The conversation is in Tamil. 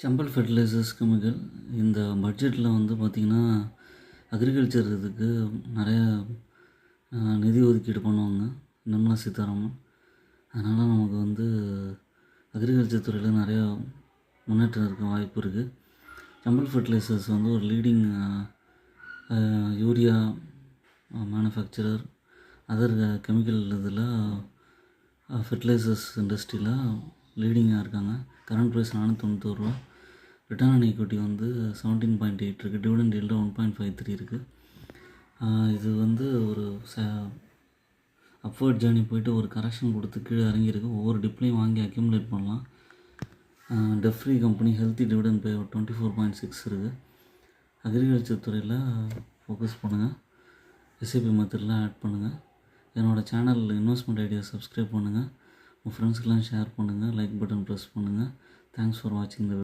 சம்பல் ஃபெர்டிலைசர்ஸ் கெமிக்கல் இந்த பட்ஜெட்டில் வந்து பார்த்திங்கன்னா அக்ரிகல்ச்சர் இதுக்கு நிறையா நிதி ஒதுக்கீடு பண்ணுவாங்க நிர்மலா சீதாராமன். அதனால் நமக்கு வந்து அக்ரிகல்ச்சர் துறையில் நிறையா முன்னேற்றம் இருக்க வாய்ப்பு இருக்குது. சம்பல் ஃபெர்டிலைசர்ஸ் வந்து ஒரு leading urea manufacturer, other chemical இதில் ஃபெர்டிலைசர்ஸ் இண்டஸ்ட்ரியில் லீடிங்காக இருக்காங்க. கரண்ட் ப்ரைஸ் 491 ரூபா. ரிட்டர்ன் ஆன் ஈக்விட்டி வந்து 17.8 இருக்குது. டிவிடெண்ட் ஈல்டு 1.53 இருக்குது. இது வந்து ஒரு அப்வர்ட் ஜேர்னி போயிட்டு ஒரு கரெக்ஷன் கொடுத்து கீழே இறங்கியிருக்கு. ஒவ்வொரு டிப்லையும் வாங்கி அக்யூமுலேட் பண்ணலாம். Debt free company, healthy dividend pay 24.6 இருக்குது. அக்ரிகல்ச்சர் துறையில் ஃபோக்கஸ் பண்ணுங்கள். எஸ்ஐபி மெத்தட்லாம் ஆட் பண்ணுங்கள். என்னோடய சேனல் இன்வெஸ்ட்மெண்ட் ஐடியா சப்ஸ்கிரைப் பண்ணுங்கள். உங்கள் ஃப்ரெண்ட்ஸ்க்கெலாம் ஷேர் பண்ணுங்கள். லைக் பட்டன் ப்ரெஸ் பண்ணுங்கள். தேங்க்ஸ் ஃபார் வாட்சிங் த